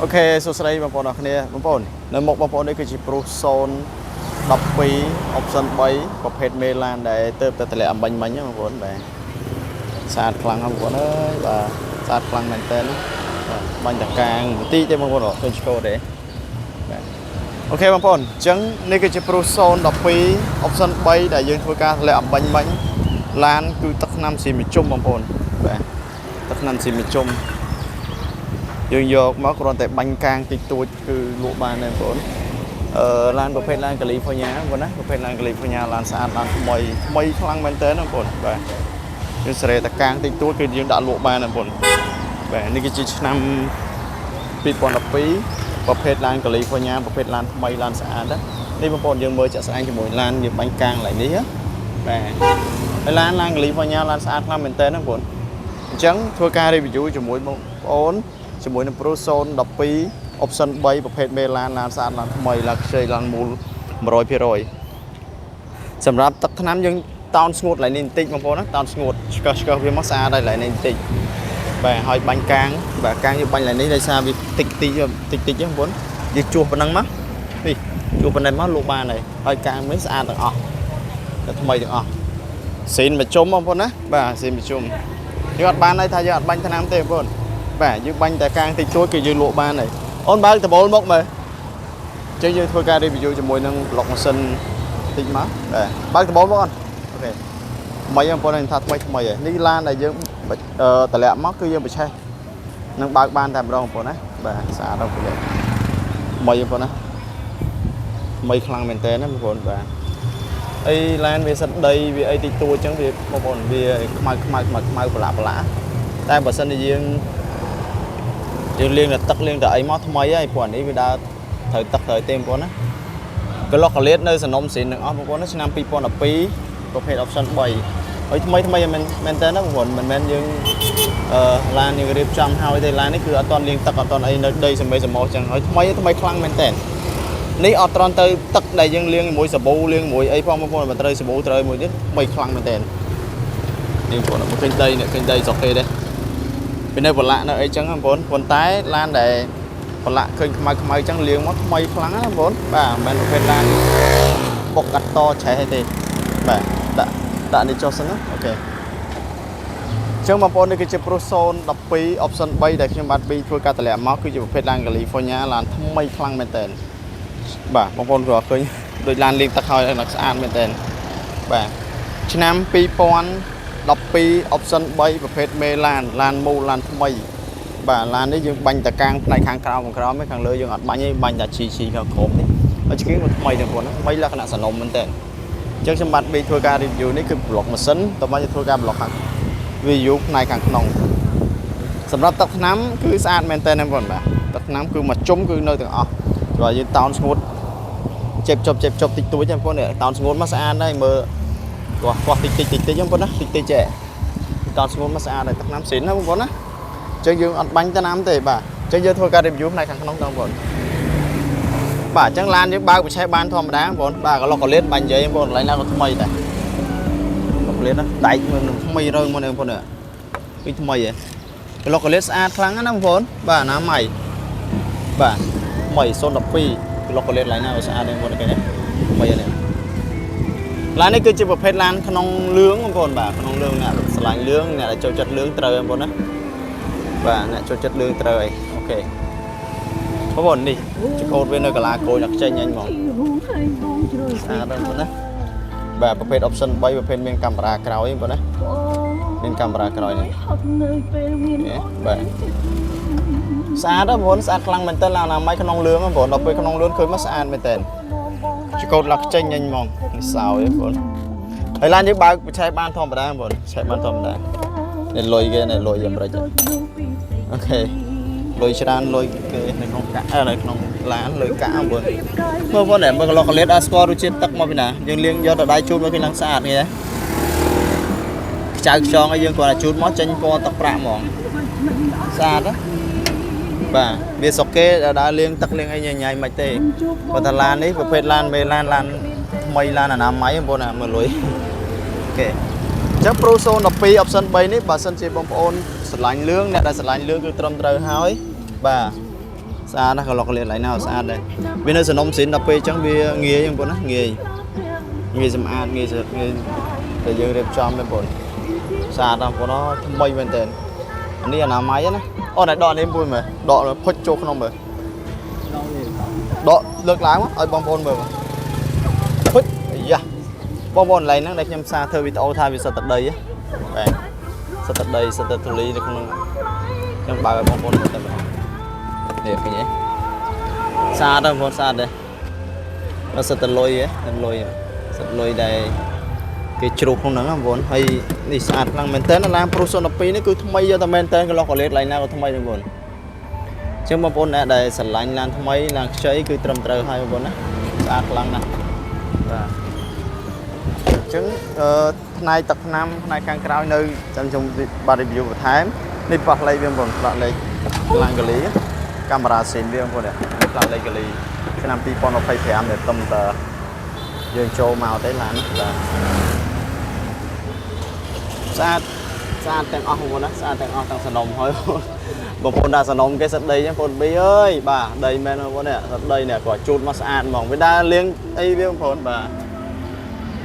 អូខេសួស្តីបងប្អូនអរគ្នាបងប្អូននៅមុខបងប្អូននេះគឺជា Pro Zone 12 Option 3ប្រភេទមេឡានដែលទៅតម្លាក់អំបញ្ញមិញបងប្អូនបាទស្អាតខ្លាំងបងប្អូនអើយបាទស្អាតខ្លាំងមែនតើបាញ់តកាងបន្តិចទេបងប្អូនឃើញឆ្កោទេបាទអូខេបងប្អូនអញ្ចឹងនេះគឺជា Pro Zone 12 Option 3ដែលយើងធ្វើការតម្លាក់អំបញ្ញមិញឡានគឺទឹកថ្នាំស៊ីមជុំបងប្អូនបាទទឹកថ្នាំស៊ីមជុំយើងយកមកគ្រាន់តែបាញ់កាងតិចតួចគឺលក់បានទេបងប្អូនឡានប្រភេទឡាន California បងប្អូនណាប្រភេទឡាន California ឡានស្អាតឡានថ្មីខ្លាំងមែនតើបងប្អូនបាទយើងសេរីតែកាងតិចតួចគឺយើងដាក់លក់បានបងប្អូនបាទនេះគឺជាឆ្នាំ2012ប្រភេទឡាន California ប្រភេទឡានថ្មីឡានស្អាតនេះបងប្អូនយើងមើលចាក់ស្ដែងជាមួយឡានយើងបាញ់កាងឡើងនេះបាទហើយឡាន California ឡានស្អាតខ្លាំងមែនតើបងប្អូនអញ្ចឹងធ្វើការ review ជាមួយបងប្អូនជាមួយនឹង Pro Zone 12 Option 3ប្រភេទមេឡានឡានស្អាតឡានថ្មីឡានខ្ចីឡានមូល 100% សម្រាប់ទឹកថ្នាំយើងតោនស្ងួតឡើងនេះបន្តិចបងប្អូនណាតោនស្ងួតឆ្កឹះវាមកស្អាតហើយឡើងនេះបន្តិចបាទហើយបាញ់កាងបាទកាងយើងបាញ់ឡើងនេះដោយសារវាតិចបងប្អូនយើងជួសប៉ុណ្ណឹងមកនេះជួសប៉ុណ្ណេះមកលក់បានហើយកាងនេះស្អាតទាំងអស់តែថ្មីទាំងអស់ស៊ីនមកជុំបងប្អូនណាបាទស៊ីនមកជុំយើងអត់បានថាយើងអត់បាញ់ថ្នាំទេបងប្អូនបាទយើងបាញ់តែកាងតិចតួចគឺយើងលក់បានហើយអូនបើកដបូលមកមើលអញ្ចឹងយើងធ្វើការ review ជាមួយនឹង block ម៉ាស៊ីនតិចមកបាទបើកដបូលមកអូនអូខេថ្មីបងប្អូនថាថ្មីហើយនេះឡានដែលយើងតម្លាក់មកគឺយើងបិឆេះនឹងបើកបានតែម្ដងបងប្អូនណាបាទស្អាតដល់ប្រយ័ត្នថ្មីបងប្អូនណាថ្មីខ្លាំងមែនតើណាបងប្អូនបាទអីឡានវាសិតដីវាអីតិចតួចអញ្ចឹងវាបងប្អូនវាខ្មៅប្រឡាក់តែបើសិនជាយើងលាងតែទឹកលាងតែអីមកថ្មីហើយព្រោះអានេះវាដើរត្រូវទឹកត្រូវទេបងប្អូនណាក្លុកកលៀតនៅសំណុំស៊ីនទាំងអស់បងប្អូនណាឆ្នាំ2012ប្រភេទ Option 3ហើយថ្មីមែនតើណាបងប្អូនមិនមែនយើងឡានយើងរៀបចំហើយទេឡាននេះគឺអត់តន់លាងទឹកអត់តន់អីនៅដីសម្បេសម្បោអញ្ចឹងហើយថ្មីខ្លាំងមែនតើនេះអត់ត្រន់ទៅទឹកដែលយើងលាងជាមួយសាប៊ូលាងជាមួយអីផងបងប្អូនបើត្រូវសាប៊ូត្រូវមួយទៀតថ្មីខ្លាំងមែនតើនេះបងប្អូនមកឃើញដីស្រុកគេទេពីនៅប្រឡាក់នៅអីចឹងបងប្អូនប៉ុន្តែឡានដែលប្រឡាក់ឃើញខ្មៅអញ្ចឹងលាងមកថ្មីខ្លាំងណាបងប្អូនបាទមិនមែនប្រភេទឡានបុកកាត់តឆេះទេបាទដាក់នេះចុះសិនណាអូខេអញ្ចឹងបងប្អូននេះគឺជា Pro Zone 12 Option 3ដែលខ្ញុំបាទពីធ្វើការតម្លាក់មកគឺជាប្រភេទឡាន California ឡានថ្មីខ្លាំងមែនតើបាទបងប្អូនក៏ឃើញដូចឡានលាងទឹកហើយនៅស្អាតមែនតើបាទឆ្នាំ2012 Option 3ប្រភេទមេឡានមូលឡានថ្មីបាទឡាននេះយើងបាញ់តកាងផ្នែកខាងក្រោមទេខាងលើយើងអត់បាញ់ទេបាញ់តែជីខាងក្រោមនេះហើយឆ្កៀងក៏ថ្មីទាំងបងប្អូនថ្មីលក្ខណៈសនំមែនតើអញ្ចឹងខ្ញុំបាទបីធ្វើការ review នេះគឺ block ម៉ាស៊ីនតើមកធ្វើការ block ខាង review ផ្នែកខាងក្នុងសម្រាប់ទឹកថ្នាំគឺស្អាតមែនតើបងប្អូនបាទទឹកថ្នាំគឺមកជុំគឺនៅទាំងអស់ព្រោះយើងតោនស្ងួតចេបជប់តិចតួចទេបងប្អូនតោនស្ងួតមកស្អាតហើយមើលកោះតិចបងប្អូនណាតិចចេះតោនស្ងួតមកស្អាតហើយទឹកថ្នាំស៊ីនណាបងប្អូនណាអញ្ចឹងយើងអត់បាញ់ថ្នាំទេបាទអញ្ចឹងយើងធ្វើការ review ផ្នែកខាងក្នុងបងប្អូនបាទអញ្ចឹងឡានយើងបើកបិឆេះបានធម្មតាបងប្អូនបាទក្លុកកលៀតបាញ់និយាយបងប្អូនកន្លែងណាក៏ថ្មីដែរក្លុកកលៀតណាដែកមើលថ្មីរើមកបងប្អូននេះគឺថ្មីហ៎ក្លុកកលៀតស្អាតខ្លាំងណាបងប្អូនបាទណាម៉ៃបាទថ្មី012ក្លុកកលៀតកន្លែងណាក៏ស្អាតដែរបងប្អូនគេនេះថ្មីនេះឡាននេះគឺជាប្រភេទឡានក្នុងលឿងបងប្អូនបាទក្នុងលឿងអ្នកស្រឡាញ់លឿងអ្នកដែលចូលចិត្តលឿងត្រូវបងប្អូនណាបាទអ្នកចូលចិត្តលឿងត្រូវអីអូខេបងប្អូននេះជាកូនវានៅកាឡាកូនអត់ចេញញ៉ាញ់ហ្មងស្អាតបងប្អូនណាបាទប្រភេទ Option 3ប្រភេទមានកាមេរ៉ាក្រោយបងប្អូនណាមានកាមេរ៉ាក្រោយនេះបាទស្អាតបងប្អូនស្អាតខ្លាំងមែនតើឡានណាម៉ៃក្នុងលឿងបងប្អូនដល់ពេលក្នុងលឿងឃើញមកស្អាតមែនតើជាកូនឡាក់ចេញញ៉ាញ់ហ្មងនេះសោយបងប្អូនហើយឡានយើងបើកបិឆេះបានធម្មតាបងប្អូនឆេះបានធម្មតានេះលុយគេនេះលុយអាមេរិកអូខេលុយច្រើនលុយគេនៅក្នុងកាក់នៅក្នុងឡានលុយកាក់បងប្អូនមើលមើលក្លុកកលៀតអត់ស្គាល់រសជាតិទឹកមកពីណាយើងលាងយកទៅដៃជូតមកគេឡើងស្អាតនេះខ្ចៅខ្យងឲ្យយើងគាត់ជូតមកចេញពណ៌ទឹកប្រាក់ហ្មងស្អាតណាបាទវាសុកគេដើរលាងទឹកលាងអីញ៉ៃមិនទេបើថាឡាននេះប្រភេទឡានមេឡានថ្មីឡានអនាម័យបងប្អូនមើលលុយអូខេអញ្ចឹង Pro Zone 12 Option 3នេះបើសិនជាបងប្អូនស្រឡាញ់លឿងអ្នកដែលស្រឡាញ់លឿងគឺត្រឹមត្រូវហើយបាទ xa đó còn lọc liệt lại nào xa đây bên nơi sân ông xin đập về chẳng vì nghề nhưng bọn nó nghề nghề làm ăn nghề để dân đẹp cho bên bọn xa đó của nó bay bên tên anh đi là làm máy á ô này đọ em vui mà đọ là phết chốt không mà đọ lược lái quá ở bong bồn mà phết dạ bong bồn này nó đẹp nhầm xa thơ vì tao thay vì sao tận đây á sao tận đây sao tận thủ lý nó không trong bài bong bồn tận đẹp cái nhé xa đâu con xa đây nó sẽ tận lôi đây cái chuột không nắng vốn hay đi sạt lăng mình tên là làm production pi nó cứ thay cho tao mình tên cái lo có lết lại nào thay được vốn chứ mà vốn này đây sạt lạnh làm thay là chơi cứ trầm trơ hai vốn á sạt lăng nè chứng nay tập 5 nay càng cao nơi trong ba review của tháng đi bắt lấy viên vốn bắt lấy làm cái lý camera xin viên vốn này làm lấy cái lý cái năm pi con nó phải thèm để tâm tờ dương châu màu tới là xa teng ong luôn á xa teng ong teng sần nồng thôi một con đa sần nồng cái sật đây nhá con bí ơi bà đây men con này sật đây nè quả chốt mà sạn mỏng với đa liếng ấy biết không con bà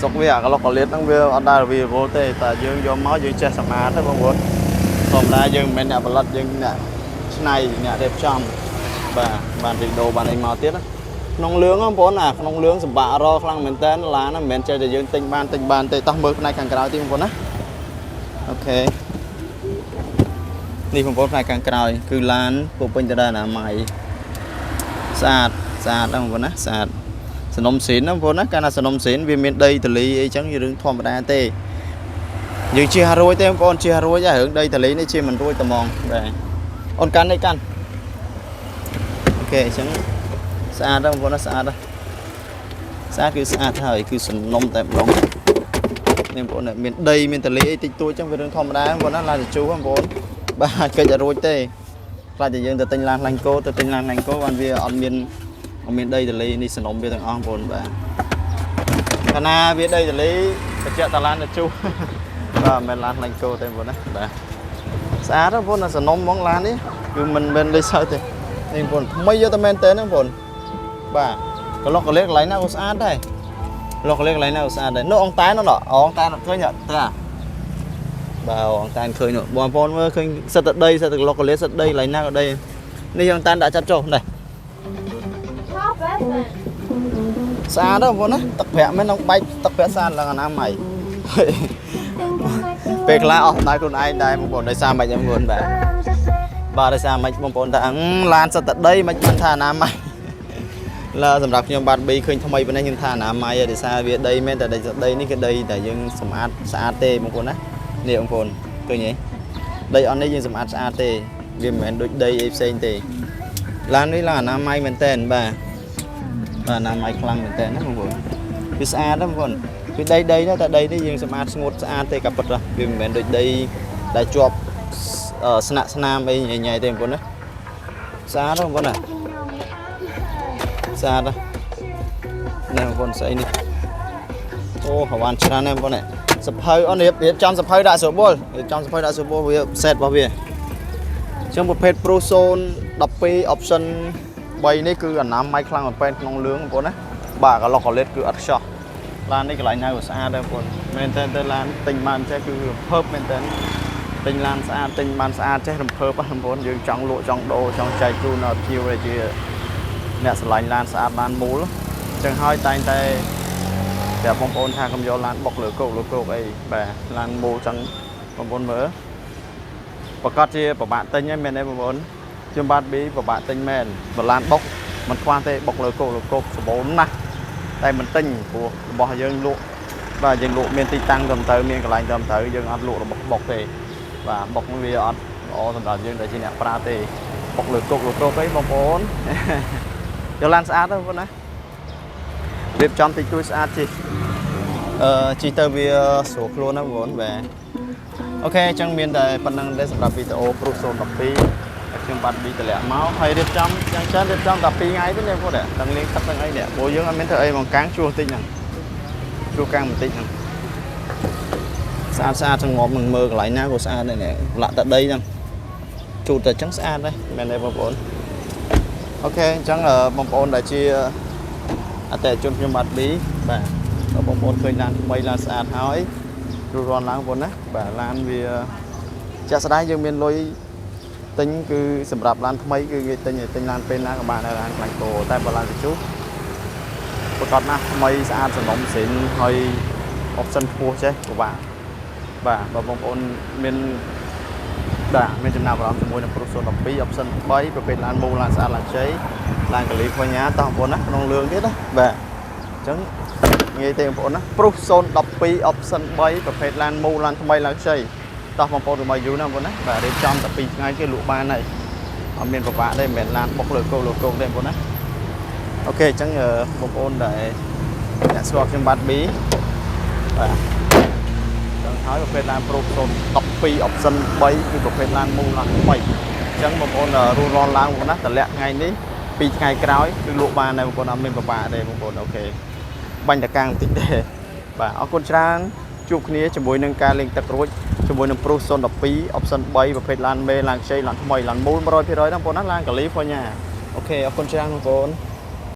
sọc về cái lọc liệt đang về ở đây vì vô tê ta dương do máu dương che sầm á thôi không muốn còn ra dương men nè bật lật dương nè này nè đẹp trong bà bàn thì đồ bàn anh màu tiết á nông lưỡng không bốn à nông lưỡng sầm bạ ro khăng mình tên là nó mình chơi để dương tinh ban tê tao mơ này càng cao tim con á okนี่ผมพูดในกลางกลางคือร้านปุ๊บเป็นจะได้นะใหม่สะอาดนะผมนะสะอาดสนมศิลป์นะผมนะการสนมศิลป์วิมิตได้ทะเลจังอยู่เรื่องธรรมดาเต้ยังเชียร์รวยเต้ผมเชียร์รวยจะเหิงได้ทะเลนี่เชียร์มันรวยตะมองไปonกันได้กันโอเคจังสะอาดนะผมนะสะอาดนะสะอาดคือสะอาดเท่าไหร่คือสนมแต่ลงnên bọn này miền đây miền tây lý tịch tôi trong việc thom đá bọn nó là để chú không bốn ba cây giờ rồi tê là chỉ dân từ tinh lan lành cô còn vì ở miền đây tây lý đi sân ông về thằng ông bốn ba cana biết đây tây lý chợ tà lan là chú và miền lan lành cô tên bốn đấy ba xa đó bốn là sân ông món lan đấy cứ mình bên đây sao thì nên bốn mấy giờ tao men tên nó bốn ba có lọc có lết lấy nào có xa đây lọc lên lấy nào xa đấy nó ông tái nó nọ ông tái nó khơi nhận thế à bảo ông tái khơi nữa bọn con mới khơi sao tận đây sao từ lọc lên sao đây lấy nào ở đây đi ông tái đã chặt trộn này xa đó con á tập vẽ mấy ông bay tập vẽ xa là nam mày về lại ở đây con ai đây một bọn đây xa mày em nguồn bà đây xa mày một bọn đã lan sao tận đây mày vẫn thà nam mày làสำหรับខ្ញុំបាទ3ឃើញថ្មីប៉ុណ្ណេះខ្ញុំថាណាម៉ៃដោយសារវាដីមែនតែដីនេះគឺដីតែយើងសម្អាតស្អាតទេបងប្អូនណានេះបងប្អូនឃើញទេដីអត់នេះយើងសម្អាតស្អាតទេវាមិនមែនដូចដីអីផ្សេងទេឡាននេះឡានអនាម័យមែនតើបាទអនាម័យខ្លាំងមែនតើណាបងប្អូនវាស្អាតណាបងប្អូនវាដីតែដីនេះយើងសម្អាតស្ងួតស្អាតទេក៏ពិតវាមិនមែនដូចដីដែលជាប់ស្នាក់ស្នាមអីញ៉ៃទេបងប្អូនណាស្អាតបងប្អូនណាxa đó này con xây này ô họ bán chả này con này sập hơi on điệp trong sập hơi đại số bol trong sập hơi đại số bol bây set vào về trong một page pro zone đập pi option bay này cứ ở nam máy khang ở bên nông lưỡng con đấy bà cả lọc họ lết cứ ắt shot lan đây cái lại nhau của xa đây con maintain lan tình man chứ cứ phớp maintain tình lan xa tình man xa chứ làm phớp á con dương trong lộ trong đồ trong chạy chu nào chiêu này chứ nè sợi lan sạ lan mú lắm chẳng hơi tay đẹp bông bồn tha không do lan bọc lửa cột ấy bè lan mú chẳng bông bồn mỡ và có chia của bạn tinh ấy men đây bông bồn chương bát bí của bạn tinh men và lan bọc mình khoan tê bọc lửa cột số 4 nè đây mình tinh của bò dương lụa và dương lụa miền tây tăng cầm tới miền cái lạnh cầm tới dương ăn lụa là bọc tê và bọc nó vì ăn ó thành ra dương để chi nè pra tê bọc lửa cột ấy bông bồn cho lan sát đâu con đấy việc trong thì tôi sát chỉ tờ vì số luôn nó muốn về ok trong miền đại phần năng để làm video pro tập pi trong bạn bị tệ máu hay đẹp trong chẳng chân đẹp trong tập pi ngay với em có để tăng liên cấp tăng ấy nè bố dưỡng anh miền thời bằng cáng chua tinh chua căng một tinh xa trong ngõ mừng mơ lại na của xa đây nè lại tại đây nè chủ tịch trắng xa đây bên đây vào vốn អូខេអញ្ចឹងបងប្អូនដែលជាអតិថិជនខ្ញុំបាទ B បាទបងប្អូនឃើញឡានថ្មីឡានស្អាតហើយរួចរាល់ឡើងបងប្អូនណាបាទឡានវាចាក់ស្ដាយយើងមានលុយទិញគឺសម្រាប់ឡានថ្មីគឺគេទិញឡានពេលណាក៏បានដែរឡានខ្លាញ់គោតែបើឡានវិជុប្រកបណាស់ថ្មីស្អាតសំណុំស៊ីនហើយអបសិនខ្ពស់ចេះពិបាកបាទបើបងប្អូនមានមានចំណាប់អារម្មណ៍ជាមួយនឹង Pro 012 option 3ប្រភេទឡានមូលឡានស្អាតឡានជ័យឡានកាលីហ្វ័រញ៉ាតោះបងប្អូនណាក្នុងលឿងទៀតណាបាទអញ្ចឹងងាយទេបងប្អូនណា Pro 012 option 3ប្រភេទឡានមូលឡានថ្មីឡានជ័យតោះបងប្អូនរបស់យូរណាបងប្អូនណាបាទរៀបចំតែ2ថ្ងៃគេលក់បានហើយអត់មានពិបាកទេមិនមែនឡានបុកលើគោទេបងប្អូនណាអូខេអញ្ចឹងបងប្អូនដែលអ្នកស្គាល់ខ្ញុំបាទ B បាទហើយប្រភេទឡាន Pro 012 option 3គឺប្រភេទឡានមូលឡានថ្មីអញ្ចឹងបងប្អូនរស់រាន់ឡើងបងប្អូនណាតម្លាក់ថ្ងៃនេះ2ថ្ងៃក្រោយគឺលក់បានដែរបងប្អូនអត់មានពិបាកទេបងប្អូនអូខេបាញ់តកាំងបន្តិចទេបាទអរគុណច្រើនជួបគ្នាជាមួយនឹងការលេងទឹករួចជាមួយនឹង Pro 012 option 3ប្រភេទឡានមេឡានខ្ចីឡានថ្មីឡានមូល 100% ណាបងប្អូនណាឡានកាលីហ្វ័រញ៉ាអូខេអរគុណច្រើនបងប្អូន